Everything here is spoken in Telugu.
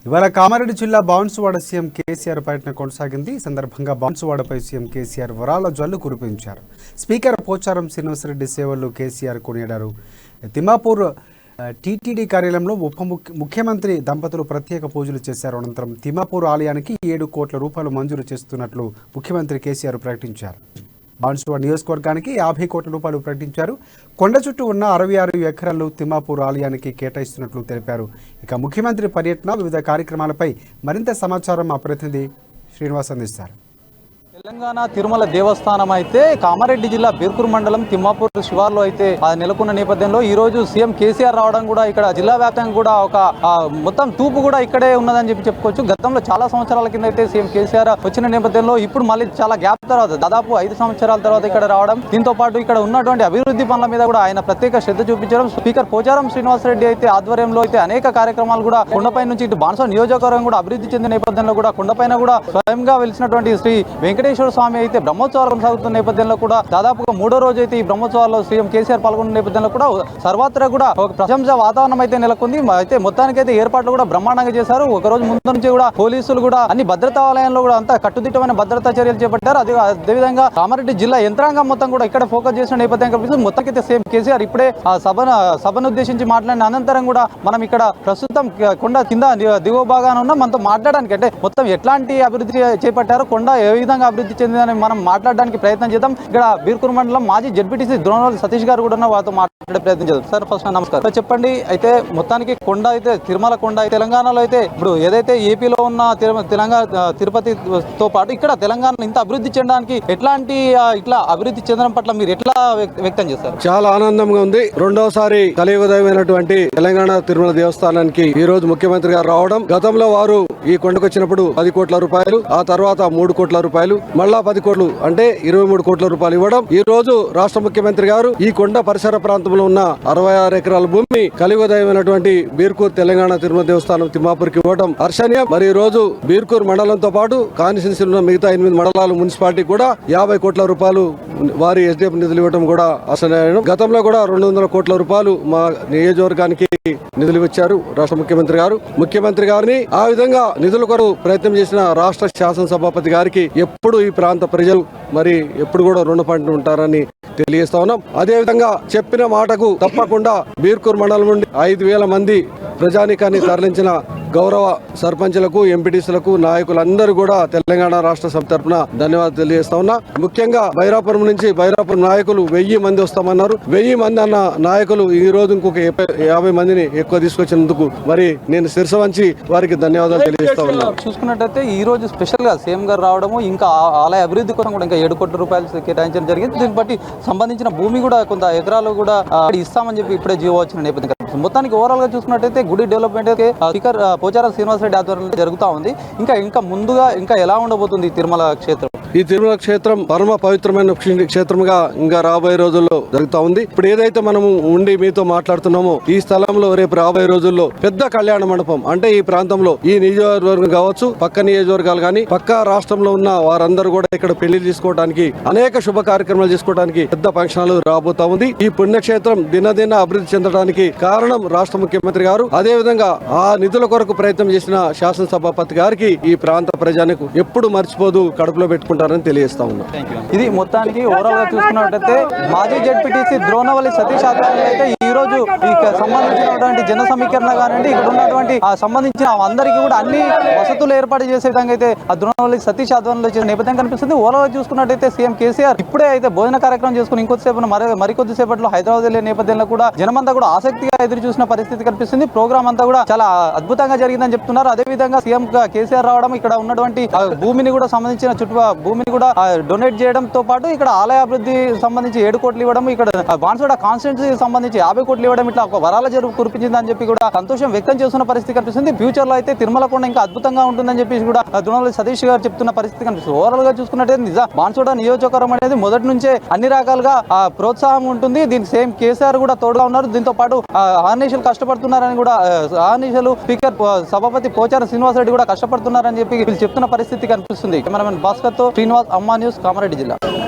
ఇవాళ కామారెడ్డి జిల్లా బాన్సువాడ సీఎం కేసీఆర్ పర్యటన కొనసాగింది. ఈ సందర్భంగా బాన్సువాడపై సీఎం కేసీఆర్ వరాల జల్లు కురిపించారు. స్పీకర్ పోచారం శ్రీనివాసరెడ్డి సేవలు కేసీఆర్ కొనియాడారు. తిమ్మాపూర్ టీటీడీ కార్యాలయంలో ముఖ్యమంత్రి దంపతులు ప్రత్యేక పూజలు చేశారు. అనంతరం తిమ్మాపూర్ ఆలయానికి 7 కోట్ల రూపాయలు మంజూరు చేస్తున్నట్లు ముఖ్యమంత్రి కేసీఆర్ ప్రకటించారు. బాన్సువాడ నియోజకవర్గానికి 50 కోట్ల రూపాయలు ప్రకటించారు. కొండ చుట్టూ ఉన్న 66 ఎకరాలు తిమ్మాపూర్ ఆలయానికి కేటాయిస్తున్నట్లు తెలిపారు. ఇక ముఖ్యమంత్రి పర్యటన వివిధ కార్యక్రమాలపై మరింత సమాచారం మా ప్రతినిధి శ్రీనివాస్ అందిస్తారు. తెలంగాణ తిరుమల దేవస్థానం అయితే కామారెడ్డి జిల్లా బీర్కూర్ మండలం తిమ్మాపూర్ శివార్లో అయితే నెలకొన్న నేపథ్యంలో ఈ రోజు సీఎం కేసీఆర్ రావడం కూడా ఇక్కడ జిల్లా వ్యాప్తంగా కూడా ఒక మొత్తం తూపు కూడా ఇక్కడే ఉన్నదని చెప్పుకోవచ్చు. గతంలో చాలా సంవత్సరాల కింద అయితే సీఎం కేసీఆర్ వచ్చిన నేపథ్యంలో ఇప్పుడు మళ్ళీ చాలా గ్యాప్ తర్వాత దాదాపు 5 సంవత్సరాల తర్వాత ఇక్కడ రావడం, దీంతో పాటు ఇక్కడ ఉన్నటువంటి అభివృద్ధి పనుల మీద కూడా ఆయన ప్రత్యేక శ్రద్ధ చూపించడం. స్పీకర్ పోచారం శ్రీనివాసరెడ్డి అయితే ఆధ్వర్యంలో అయితే అనేక కార్యక్రమాలు కూడా కొండపై నుంచి ఇటు బాన్సువాడ నియోజకవర్గం కూడా అభివృద్ధి చెందిన నేపథ్యంలో కూడా కొండపైన కూడా స్వయంగా వెలిసినటువంటి శ్రీ వెంకటేశ్వర స్వామి అయితే బ్రహ్మోత్సవాలు కొనసాగుతున్న నేపథ్యంలో కూడా దాదాపుగా 3వ రోజు అయితే ఈ బ్రహ్మోత్సవాల్లో సీఎం కేసీఆర్ పాల్గొన్న నేపథ్యంలో కూడా సర్వత్రా కూడా ఒక ప్రశంస వాతావరణం అయితే నెలకొంది. అయితే మొత్తానికైతే ఏర్పాట్లు కూడా బ్రహ్మాండంగా చేశారు. ఒక రోజు ముందు నుంచి కూడా పోలీసులు కూడా అన్ని భద్రతా ఆలయంలో కూడా అంతా కట్టుదిట్టమైన భద్రతా చర్యలు చేపట్టారు. అదేవిధంగా కామారెడ్డి జిల్లా యంత్రాంగం మొత్తం కూడా ఇక్కడ ఫోకస్ చేసిన నేపథ్యం కనిపిస్తుంది. మొత్తానికైతే సీఎం కేసీఆర్ ఇప్పుడే ఆ సభను ఉద్దేశించి మాట్లాడిన అనంతరం కూడా మనం ఇక్కడ ప్రస్తుతం కొండ కింద దిగువ భాగాన ఉన్న మనతో మాట్లాడడానికి అంటే మొత్తం ఎట్లాంటి అభివృద్ధి చేపట్టారు, కొండ ఏ విధంగా అభివృద్ధి చెందిందని మనం మాట్లాడడానికి ప్రయత్నం చేద్దాం. ఇక్కడ బీర్కూర్ మండలం మాజీ జడ్పీటీసీ ద్రోణవల్లి సతీష్ గారు కూడా వారితో మాట్లాడే ప్రయత్నం చేద్దాం. సార్ ఫస్ట్ నమస్కారం. చెప్పండి, అయితే మొత్తానికి కొండ అయితే తిరుమల కొండ తెలంగాణలో అయితే ఇప్పుడు ఏదైతే ఏపీలో ఉన్న తెలంగాణ తిరుపతితో పాటు ఇక్కడ తెలంగాణ ఇంత అభివృద్ధి చెందడానికి ఎట్లాంటి ఇట్లా అభివృద్ధి చెందడం పట్ల మీరు ఎట్లా వ్యక్తం చేస్తారు? చాలా ఆనందంగా ఉంది. రెండోసారి కలియుగదైనటువంటి తెలంగాణ తిరుమల దేవస్థానానికి ఈ రోజు ముఖ్యమంత్రి గారు రావడం. గతంలో వారు ఈ కొండకు వచ్చినప్పుడు 10 కోట్ల రూపాయలు, ఆ తర్వాత 3 కోట్ల రూపాయలు, మళ్ళా 10 కోట్లు అంటే 23 కోట్ల రూపాయలు ఇవ్వడం. ఈ రోజు రాష్ట్ర ముఖ్యమంత్రి గారు ఈ కొండ పరిసర ప్రాంతంలో ఉన్న 66 ఎకరాల భూమి కలియుగదైనటువంటి బీర్కూర్ తెలంగాణ తిరుమల దేవస్థానం తిమ్మాపూర్కి ఇవ్వడం హర్షణీయం. మరి ఈ రోజు బీర్కూర్ మండలంతో పాటు కాన్స్టిట్యున్సీలో ఉన్న మిగతా 8 మండలాలు మున్సిపాలిటీ కూడా 50 కోట్ల రూపాయలు వారి ఎస్డిఎఫ్ నిధులు ఇవ్వడం కూడా హర్షణీయం. గతంలో కూడా 200 కోట్ల రూపాయలు మా నియోజకవర్గానికి నిధులు ఇచ్చారు రాష్ట్ర ముఖ్యమంత్రి గారిని. ఆ విధంగా నిధుల కొరకు ప్రయత్నం చేసిన రాష్ట్ర శాసనసభాపతి గారికి ఎప్పుడు ఈ ప్రాంత ప్రజలు మరి ఎప్పుడు కూడా రుణపడి ఉంటారని తెలియజేస్తా ఉన్నాం. అదేవిధంగా చెప్పిన మాటకు తప్పకుండా బీర్కూర్ మండలం నుండి 5,000 మంది ప్రజానీకాన్ని తరలించిన గౌరవ సర్పంచులకు, ఎంపీటీసీలకు, నాయకులందరూ కూడా తెలంగాణ రాష్ట్ర సమితి తరఫున ధన్యవాదాలు తెలియజేస్తా ఉన్నా. ముఖ్యంగా బైరాపురం నుంచి బైరాపురం నాయకులు 1000 మంది వస్తామన్నారు. 1000 మంది అన్న నాయకులు ఈ రోజు ఇంకొక 50 మందిని ఎక్కువ తీసుకొచ్చినందుకు మరి నేను శిరస వంచి వారికి ధన్యవాదాలు తెలియజేస్తా ఉన్నా. చూసుకున్నట్టయితే ఈ రోజు స్పెషల్ గా సీఎం గారు రావడము, ఇంకా ఆలయ అభివృద్ధి కోసం కూడా ఇంకా 7 కోట్ల రూపాయలు కేటాయించడం జరిగింది. దీన్ని బట్టి సంబంధించిన భూమి కూడా కొంత ఎకరాలు కూడా ఇస్తామని చెప్పి ఇప్పుడే జీవో వచ్చిన నేపథ్యం. మొత్తానికి ఓవరాల్ గా చూసుకున్నట్టయితే గుడి డెవలప్మెంట్ స్పీకర్ పోచారం శ్రీనివాసరెడ్డి ఆధ్వర్యంలో జరుగుతూ ఉంది. ఇంకా ముందుగా ఇంకా ఎలా ఉండబోతుంది తిరుమల క్షేత్రం? ఈ తిరుమల క్షేత్రం పరమ పవిత్రమైన క్షేత్రంగా ఇంకా రాబోయే రోజుల్లో జరుగుతూ ఉంది. ఇప్పుడు ఏదైతే మనము ఉండి మీతో మాట్లాడుతున్నామో ఈ స్థలంలో రేపు రాబోయే రోజుల్లో పెద్ద కళ్యాణ మండపం అంటే ఈ ప్రాంతంలో ఈ నియోజకవర్గం కావచ్చు, పక్క నియోజకవర్గాలు కానీ పక్క రాష్ట్రంలో ఉన్న వారందరూ కూడా ఇక్కడ పెళ్లి చేసుకోవడానికి, అనేక శుభ కార్యక్రమాలు చేసుకోవడానికి పెద్ద ఫంక్షన్లు రాబోతా ఉంది. ఈ పుణ్యక్షేత్రం దినదిన అభివృద్ధి చెందడానికి కారణం రాష్ట్ర ముఖ్యమంత్రి గారు. అదే విధంగా ఆ నిధుల కొరకు ప్రయత్నం చేసిన శాసనసభాపతి గారికి ఈ ప్రాంత ప్రజానికి ఎప్పుడు మర్చిపోదు, కడుపులో పెట్టుకుంటారని తెలియజేస్తా ఉన్నా. ఇది మొత్తానికి ఓవరాల్ గా చూసుకున్నట్టయితే మాజీ జడ్పీటీసీ ద్రోణవల్లి సతీష్ ఆధ్వర్యంలో అయితే ఈ రోజు సంబంధించినటువంటి జన సమీకరణ కానివ్వండి, ఇక్కడ ఉన్నటువంటి సంబంధించిన అందరికీ కూడా అన్ని వసతులు ఏర్పాటు చేసే విధంగా అయితే ఆ ద్రోణవల్లి సతీష్ ఆధ్వర్యంలో చేసిన నేపథ్యం కనిపిస్తుంది. ఓవరాల్ చూసుకున్నట్టయితే సీఎం కేసీఆర్ ఇప్పుడే అయితే భోజన కార్యక్రమం చేసుకుని ఇంకొద్దిసేపు మరికొద్దిసేపట్లో హైదరాబాద్ వెళ్లే నేపథ్యంలో కూడా జనమంతా కూడా ఆసక్తిగా ఎదురు చూసిన పరిస్థితి కనిపిస్తుంది. ప్రోగ్రామ్ అంతా కూడా చాలా అద్భుతంగా జరిగిందని చెప్తున్నారు. అదేవిధంగా సీఎం కేసీఆర్ రావడం, ఇక్కడ ఉన్నటువంటి భూమిని కూడా సంబంధించిన భూమిని కూడా డొనేట్ చేయడంతో పాటు ఇక్కడ ఆలయ అభివృద్ధి సంబంధించి 7 కోట్లు ఇవ్వడం, ఇక్కడ బాన్సువాడ కాన్స్టిట్యున్సీ సంబంధించి 50 కోట్లు ఇవ్వడం, ఇట్లా ఒక వరాల జరుపు కురిపించిందని చెప్పి కూడా సంతోషం వ్యక్తం చేస్తున్న పరిస్థితి కనిపిస్తుంది. ఫ్యూచర్ లో అయితే తిరుమల కొండ ఇంకా అద్భుతంగా ఉంటుందని చెప్పి కూడా ద్రోణవల్లి సతీష్ గారు చెప్తున్న పరిస్థితి కనిపిస్తుంది. ఓవరాల్ గా చూసుకున్నట్లయితే బాన్సువాడ నియోజకవర్గం అనేది మొదటి నుంచే అన్ని రకాలుగా ప్రోత్సాహం ఉంటుంది. దీనికి సేమ్ కేసీఆర్ కూడా తోడుగా ఉన్నారు. దీంతో పాటు ఆర్నిషలు కష్టపడుతున్నారని కూడా ఆర్నిషలు స్పీకర్ సభాపతి పోచారం శ్రీనివాసరెడ్డి కూడా కష్టపడుతున్నారని చెప్పి వీళ్ళు చెప్తున్న పరిస్థితి కనిపిస్తుంది. కెమెరామెన్ భాస్కర్ తో శ్రీనివాస్, అమ్మా న్యూస్, కామారెడ్డి జిల్లా.